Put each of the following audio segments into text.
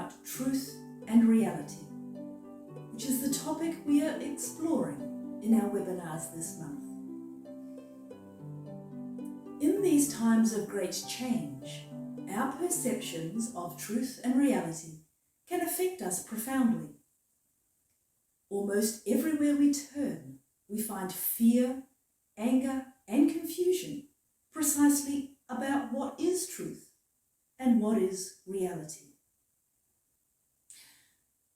about truth and reality, which is the topic we are exploring in our webinars this month. In these times of great change, our perceptions of truth and reality can affect us profoundly. Almost everywhere we turn, we find fear, anger, and confusion precisely about what is truth and what is reality.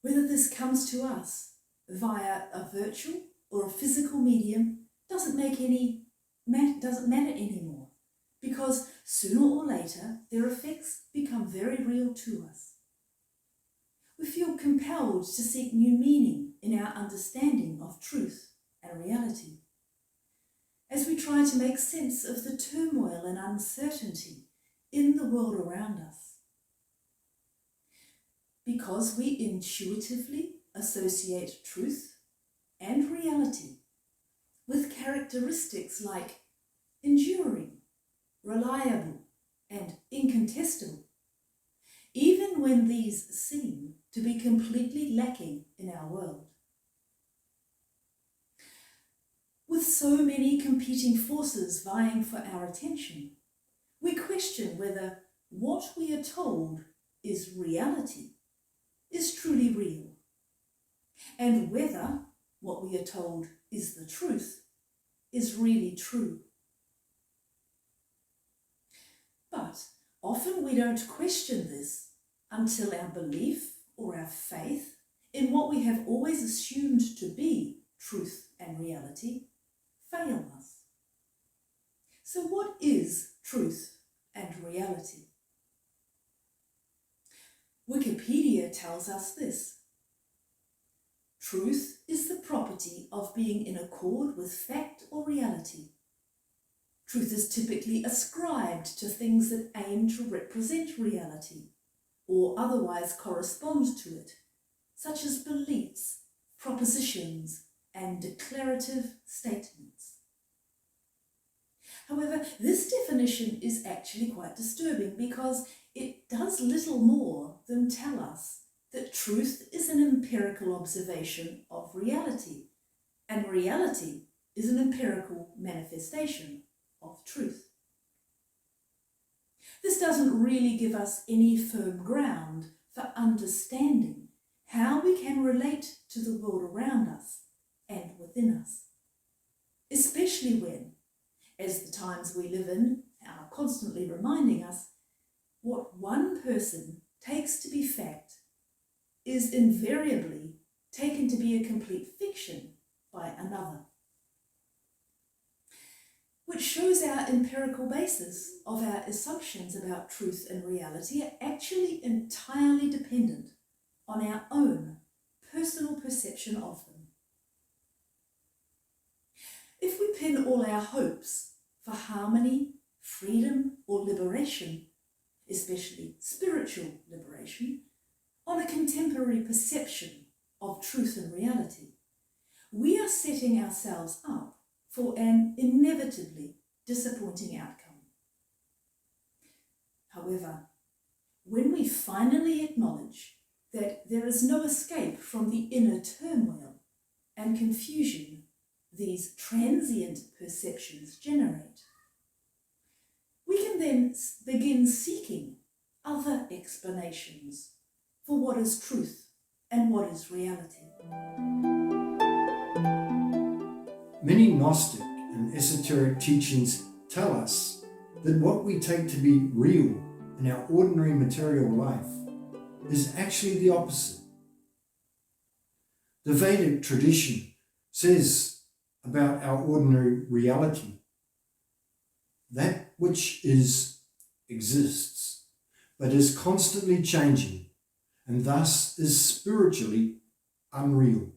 Whether this comes to us via a virtual or a physical medium doesn't matter anymore, because sooner or later their effects become very real to us. We feel compelled to seek new meaning in our understanding of truth and reality, as we try to make sense of the turmoil and uncertainty in the world around us. Because we intuitively associate truth and reality with characteristics like enduring, reliable, and incontestable, even when these seem to be completely lacking in our world. With so many competing forces vying for our attention, we question whether what we are told is reality is truly real, and whether what we are told is the truth is really true. But often we don't question this until our belief or our faith in what we have always assumed to be truth and reality fail us. So what is truth and reality? Wikipedia tells us this: truth is the property of being in accord with fact or reality. Truth is typically ascribed to things that aim to represent reality or otherwise correspond to it, such as beliefs, propositions, and declarative statements. However, this definition is actually quite disturbing, because it does little more than tell us that truth is an empirical observation of reality, and reality is an empirical manifestation of truth. This doesn't really give us any firm ground for understanding how we can relate to the world around us and within us, especially when, as the times we live in are constantly reminding us, what one person takes to be fact is invariably taken to be a complete fiction by another, which shows our empirical basis of our assumptions about truth and reality are actually entirely dependent on our own personal perception of them. If we pin all our hopes for harmony, freedom, or liberation, especially spiritual liberation, on a contemporary perception of truth and reality, we are setting ourselves up for an inevitably disappointing outcome. However, when we finally acknowledge that there is no escape from the inner turmoil and confusion these transient perceptions generate, we can then begin seeking other explanations for what is truth and what is reality. Many Gnostic and esoteric teachings tell us that what we take to be real in our ordinary material life is actually the opposite. The Vedic tradition says about our ordinary reality, that which is exists, but is constantly changing, and thus is spiritually unreal.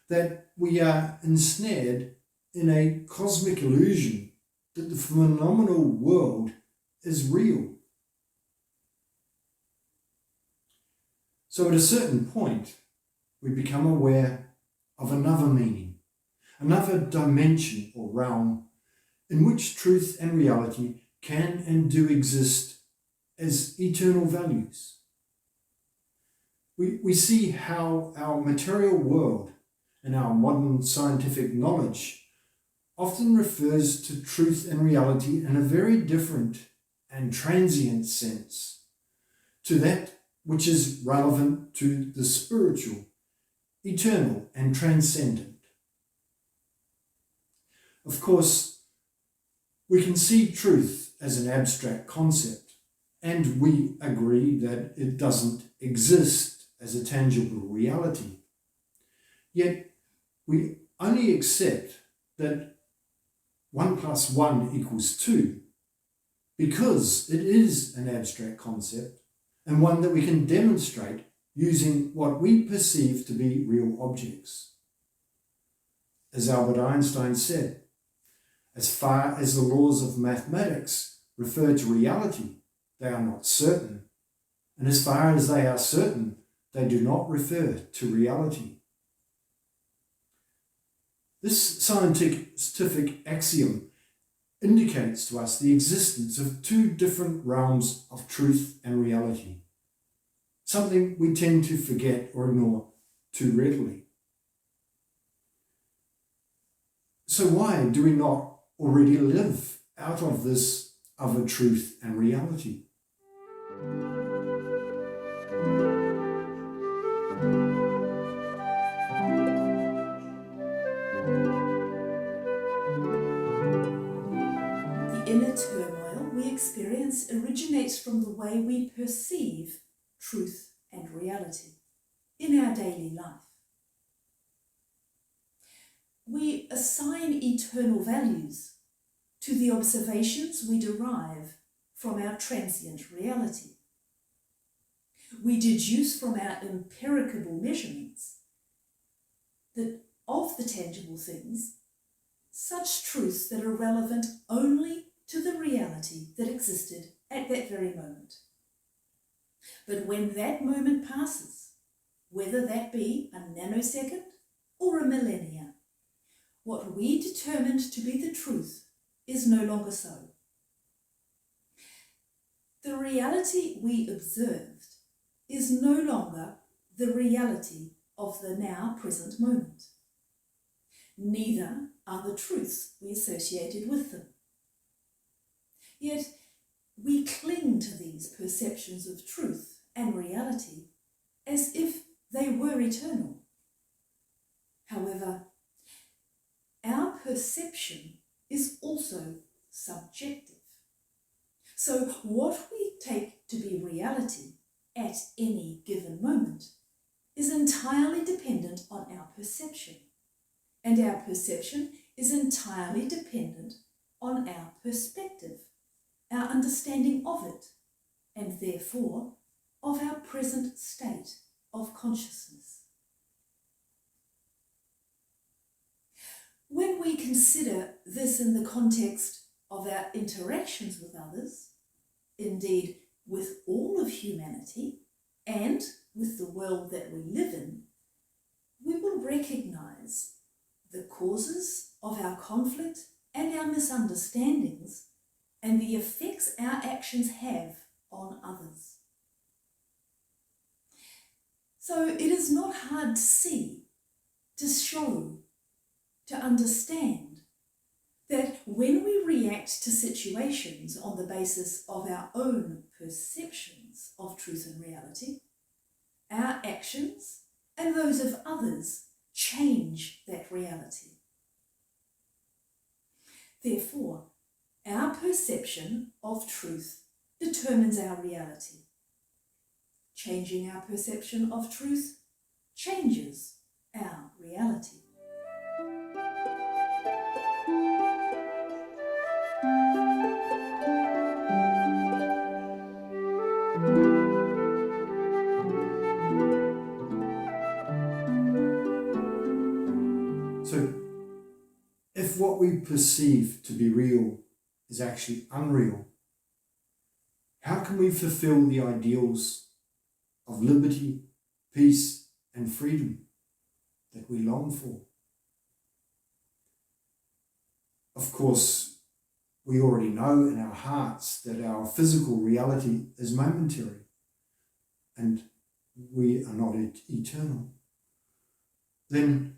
That we are ensnared in a cosmic illusion that the phenomenal world is real. So at a certain point, we become aware of another meaning, another dimension or realm in which truth and reality can and do exist as eternal values. we see how our material world and our modern scientific knowledge often refers to truth and reality in a very different and transient sense to that which is relevant to the spiritual, eternal, and transcendent. Of course, we can see truth as an abstract concept, and we agree that it doesn't exist as a tangible reality. Yet, we only accept that 1 + 1 = 2 because it is an abstract concept and one that we can demonstrate using what we perceive to be real objects. As Albert Einstein said, as far as the laws of mathematics refer to reality, they are not certain, and as far as they are certain, they do not refer to reality. This scientific axiom indicates to us the existence of two different realms of truth and reality, something we tend to forget or ignore too readily. So why do we not already live out of this other truth and reality? The inner turmoil we experience originates from the way we perceive truth and reality in our daily life. We assign eternal values to the observations we derive from our transient reality. We deduce from our empirical measurements that of the tangible things such truths that are relevant only to the reality that existed at that very moment. But when that moment passes, whether that be a nanosecond or a millennia, what we determined to be the truth is no longer so. The reality we observed is no longer the reality of the now present moment. Neither are the truths we associated with them. Yet we cling to these perceptions of truth and reality as if they were eternal. However, our perception is also subjective. So what we take to be reality at any given moment is entirely dependent on our perception, and our perception is entirely dependent on our perspective, our understanding of it, and therefore of our present state of consciousness. When we consider this in the context of our interactions with others, indeed with all of humanity and with the world that we live in, we will recognize the causes of our conflict and our misunderstandings and the effects our actions have on others. So it is not hard to see, to show, to understand that when we react to situations on the basis of our own perceptions of truth and reality, our actions and those of others change that reality. Therefore, our perception of truth determines our reality. Changing our perception of truth changes our reality. So, if what we perceive to be real is actually unreal, how can we fulfill the ideals of liberty, peace, and freedom that we long for? Of course, we already know in our hearts that our physical reality is momentary, and we are not eternal, then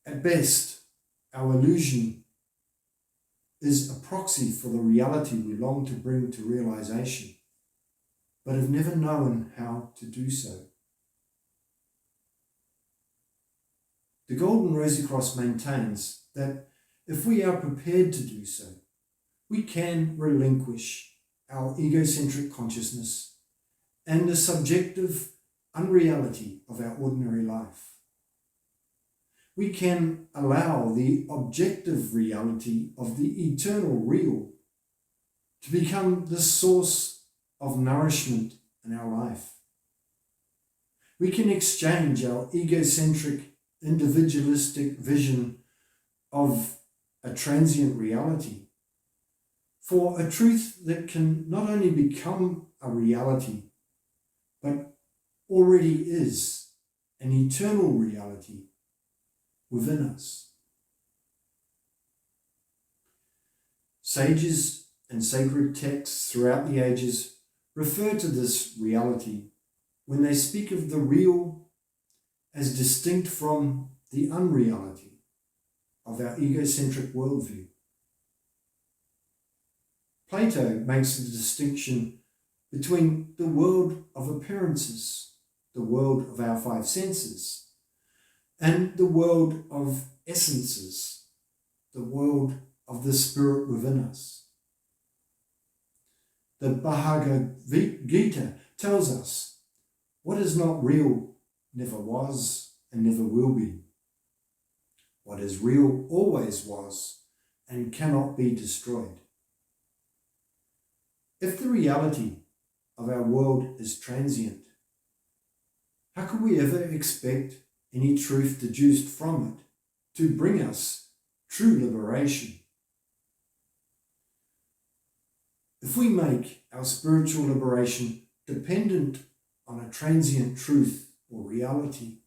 at best our illusion is a proxy for the reality we long to bring to realization, but have never known how to do so. The Golden Rosy Cross maintains that if we are prepared to do so, we can relinquish our egocentric consciousness and the subjective unreality of our ordinary life. We can allow the objective reality of the eternal real to become the source of nourishment in our life. We can exchange our egocentric, individualistic vision of a transient reality for a truth that can not only become a reality, but already is an eternal reality within us. Sages and sacred texts throughout the ages refer to this reality when they speak of the real as distinct from the unreality of our egocentric worldview. Plato makes the distinction between the world of appearances, the world of our five senses, and the world of essences, the world of the spirit within us. The Bhagavad Gita tells us what is not real never was and never will be. What is real always was and cannot be destroyed. If the reality of our world is transient, how can we ever expect any truth deduced from it to bring us true liberation? If we make our spiritual liberation dependent on a transient truth or reality,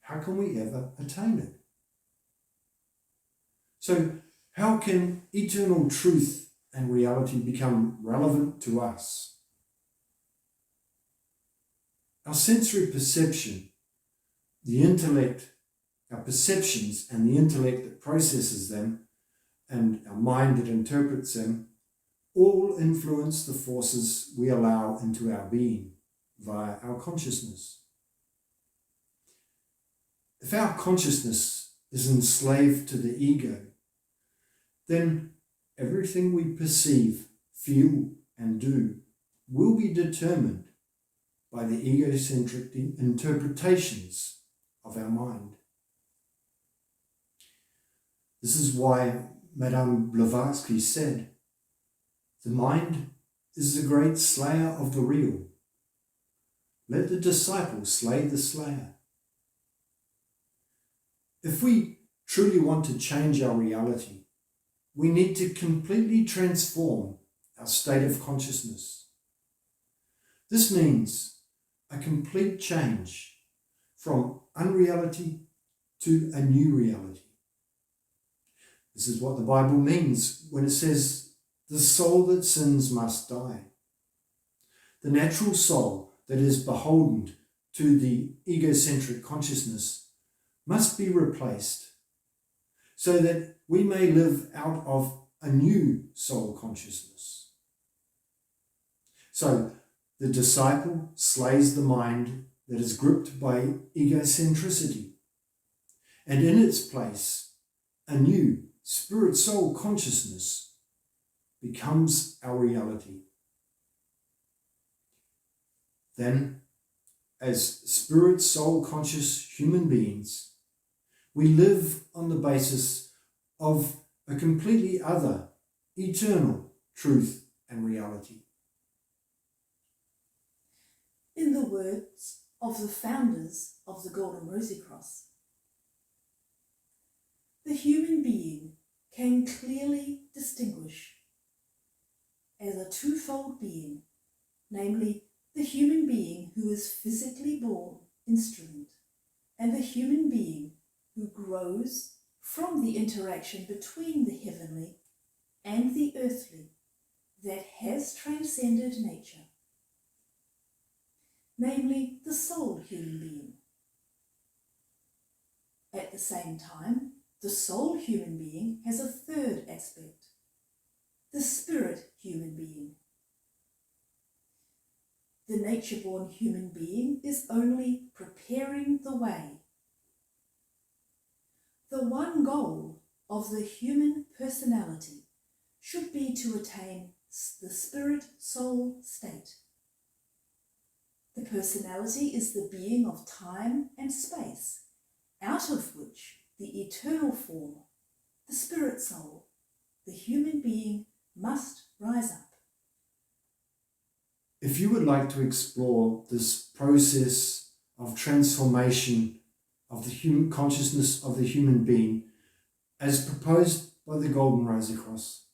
how can we ever attain it? So, how can eternal truth and reality become relevant to us? Our sensory perception, the intellect, our perceptions and the intellect that processes them, and our mind that interprets them, all influence the forces we allow into our being via our consciousness. If our consciousness is enslaved to the ego, then everything we perceive, feel, and do will be determined by the egocentric interpretations of our mind. This is why Madame Blavatsky said, "The mind is the great slayer of the real. Let the disciple slay the slayer." If we truly want to change our reality, we need to completely transform our state of consciousness. This means a complete change from unreality to a new reality. This is what the Bible means when it says, "The soul that sins must die." The natural soul that is beholden to the egocentric consciousness must be replaced so that we may live out of a new soul consciousness. So the disciple slays the mind that is gripped by egocentricity, and in its place, a new spirit-soul consciousness becomes our reality. Then, as spirit-soul conscious human beings, we live on the basis of a completely other, eternal truth and reality. In the words of the founders of the Golden Rosy Cross, the human being can clearly distinguish as a twofold being, namely the human being who is physically born instrument and the human being who grows from the interaction between the heavenly and the earthly that has transcended nature. namely the soul human being. At the same time, the soul human being has a third aspect, the spirit human being. The nature-born human being is only preparing the way. The one goal of the human personality should be to attain the spirit-soul state. The personality is the being of time and space, out of which the eternal form, the spirit soul, the human being must rise up. If you would like to explore this process of transformation of the human consciousness of the human being as proposed by the Golden Rosy Cross,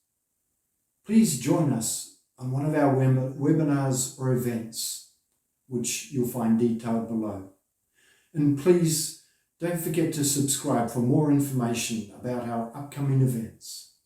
please join us on one of our webinars or events, which you'll find detailed below. And please don't forget to subscribe for more information about our upcoming events.